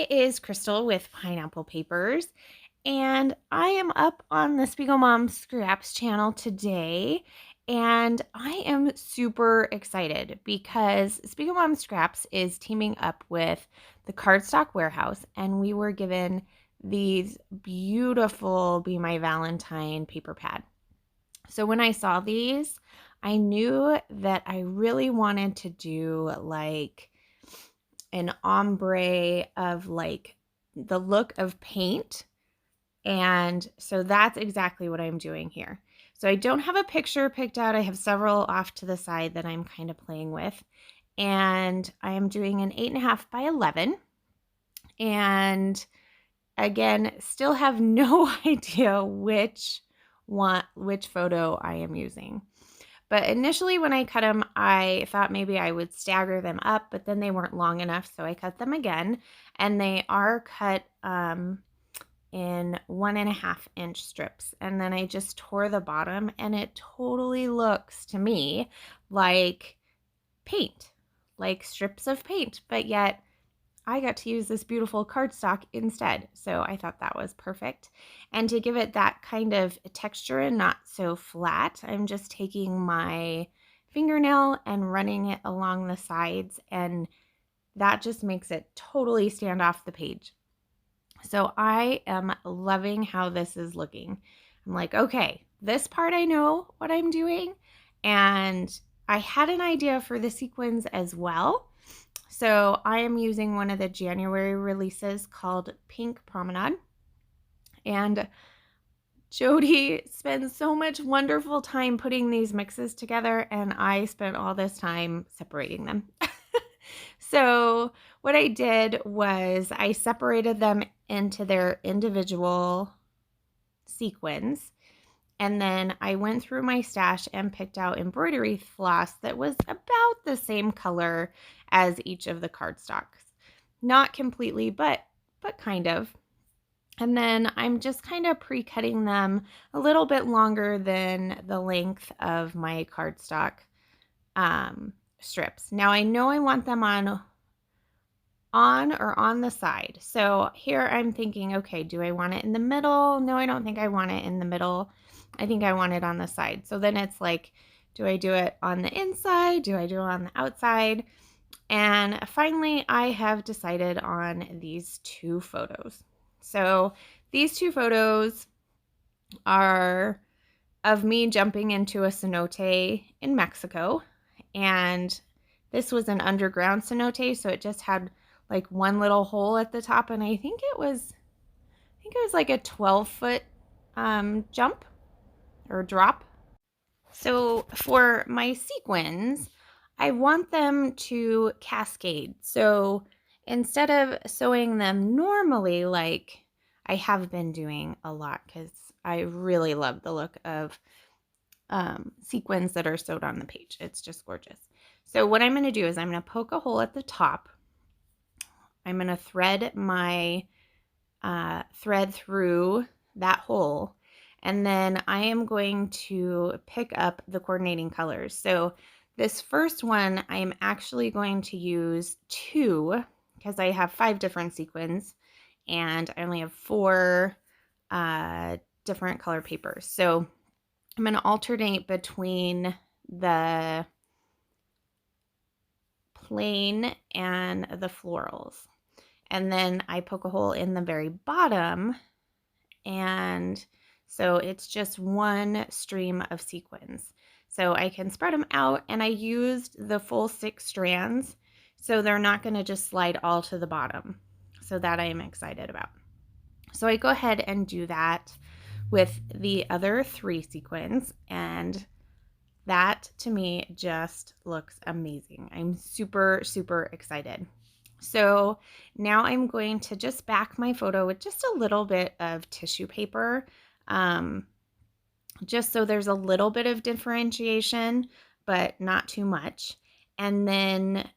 It is Crystal with Pineapple Papers, and I am up on the Spiegelmom Scraps channel today, and I am super excited because Spiegelmom Scraps is teaming up with the Cardstock Warehouse, and we were given these beautiful Be My Valentine paper pad. So when I saw these, I knew that I really wanted to do like an ombre of like the look of paint. And so that's exactly what I'm doing here. So I don't have a picture picked out. I have several off to the side that I'm kind of playing with. And I am doing an 8.5 by 11. And again, still have no idea which photo I am using. But initially when I cut them, I thought maybe I would stagger them up, but then they weren't long enough, so I cut them again. And they are cut in 1.5-inch strips. And then I just tore the bottom, and it totally looks to me like paint, like strips of paint, but yet I got to use this beautiful cardstock instead. So I thought that was perfect. And to give it that kind of texture and not so flat, I'm just taking my fingernail and running it along the sides, and that just makes it totally stand off the page. So I am loving how this is looking. I'm like, okay, this part I know what I'm doing. And I had an idea for the sequins as well. So I am using one of the January releases called Pink Promenade. And Jody spends so much wonderful time putting these mixes together, and I spent all this time separating them. So what I did was I separated them into their individual sequins. And then I went through my stash and picked out embroidery floss that was about the same color as each of the cardstocks. Not completely, but kind of. And then I'm just kind of pre-cutting them a little bit longer than the length of my cardstock strips. Now I know I want them on or on the side. So here I'm thinking, okay, do I want it in the middle? No, I don't think I want it in the middle. I think I want it on the side. So then it's like, do I do it on the inside? Do I do it on the outside? And finally, I have decided on these two photos. So these two photos are of me jumping into a cenote in Mexico. And this was an underground cenote, so it just had like one little hole at the top, and I think it was like a 12-foot jump or drop. So for my sequins, I want them to cascade. So instead of sewing them normally like I have been doing a lot, because I really love the look of sequins that are sewed on the page. It's just gorgeous. So what I'm going to do is I'm going to poke a hole at the top. I'm going to thread my thread through that hole, and then I am going to pick up the coordinating colors. So this first one, I am actually going to use 2 because I have 5 different sequins and I only have 4 different color papers. So I'm going to alternate between the plain and the florals. And then I poke a hole in the very bottom, and so it's just one stream of sequins. So I can spread them out, and I used the full 6 strands, so they're not going to just slide all to the bottom. So that I am excited about. So I go ahead and do that with the other 3 sequins, and that to me just looks amazing. I'm super, super excited. So now I'm going to just back my photo with just a little bit of tissue paper, just so there's a little bit of differentiation, but not too much. And then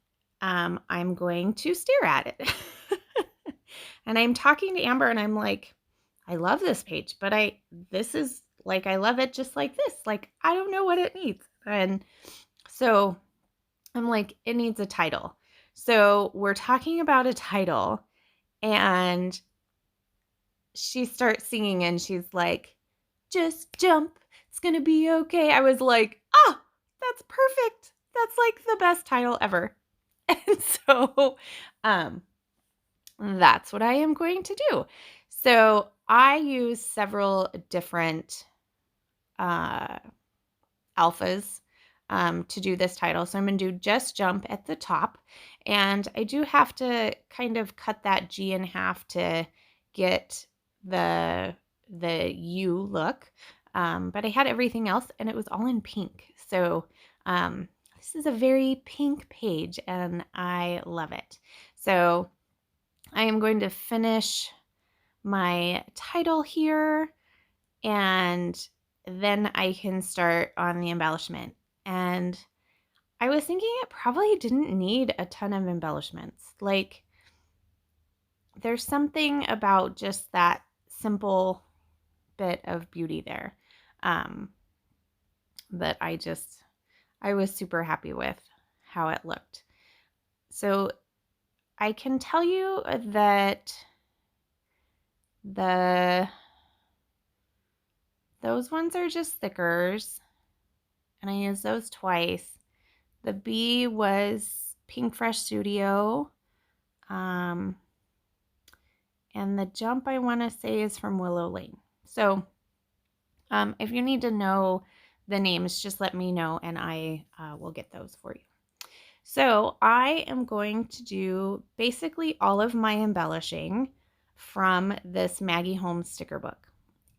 I'm going to stare at it. And I'm talking to Amber, and I'm like, I love this page, but this is like, I love it just like this. Like, I don't know what it needs. And so I'm like, it needs a title. So we're talking about a title, And she starts singing and she's like, just jump. It's going to be okay. I was like, oh, that's perfect. That's like the best title ever. And so that's what I am going to do. So I use several different alphas to do this title. So I'm going to do just jump at the top. And I do have to kind of cut that G in half to get the U look. But I had everything else and it was all in pink. So this is a very pink page and I love it. So I am going to finish my title here and then I can start on the embellishment. And I was thinking it probably didn't need a ton of embellishments. Like, there's something about just that simple bit of beauty there that I was super happy with how it looked. So I can tell you that those ones are just stickers, and I used those twice. The B was Pink Fresh Studio, and the jump I want to say is from Willow Lane. So if you need to know the names, just let me know and I will get those for you. So I am going to do basically all of my embellishing from this Maggie Holmes sticker book.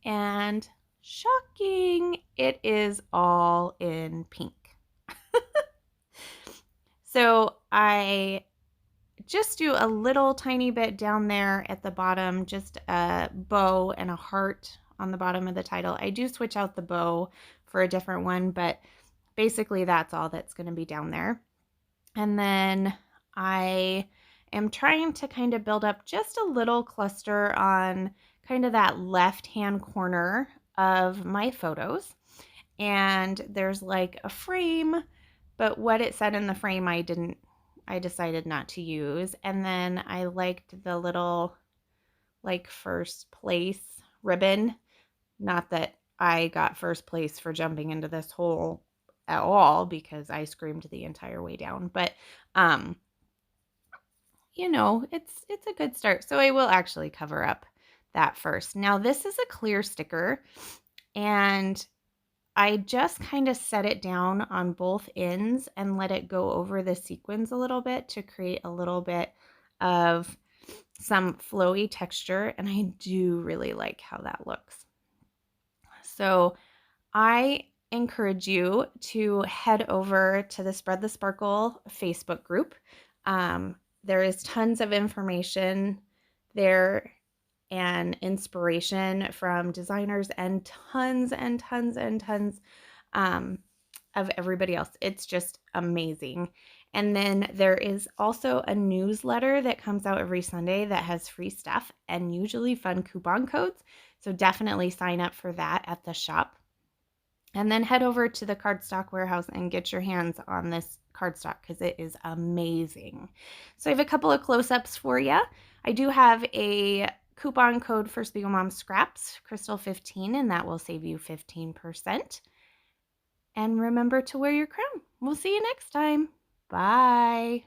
And shocking, it is all in pink. So I just do a little tiny bit down there at the bottom, just a bow and a heart on the bottom of the title. I do switch out the bow for a different one, but basically that's all that's going to be down there. And then I am trying to kind of build up just a little cluster on kind of that left-hand corner of my photos. And there's like a frame, but what it said in the frame I decided not to use. And then I liked the little like first place ribbon. Not that I got first place for jumping into this hole at all because I screamed the entire way down. But you know, it's a good start. So I will actually cover up that first. Now this is a clear sticker and I just kind of set it down on both ends and let it go over the sequins a little bit to create a little bit of some flowy texture. And I do really like how that looks. So I encourage you to head over to the Spread the Sparkle Facebook group. There is tons of information there and inspiration from designers and tons of everybody else. It's just amazing. And then there is also a newsletter that comes out every Sunday that has free stuff and usually fun coupon codes. So definitely sign up for that at the shop. And then head over to the cardstock warehouse and get your hands on this cardstock because it is amazing. So I have a couple of close-ups for you. I do have a coupon code for Spiegelmom Scraps, Crystal 15, and that will save you 15%. And remember to wear your crown. We'll see you next time. Bye.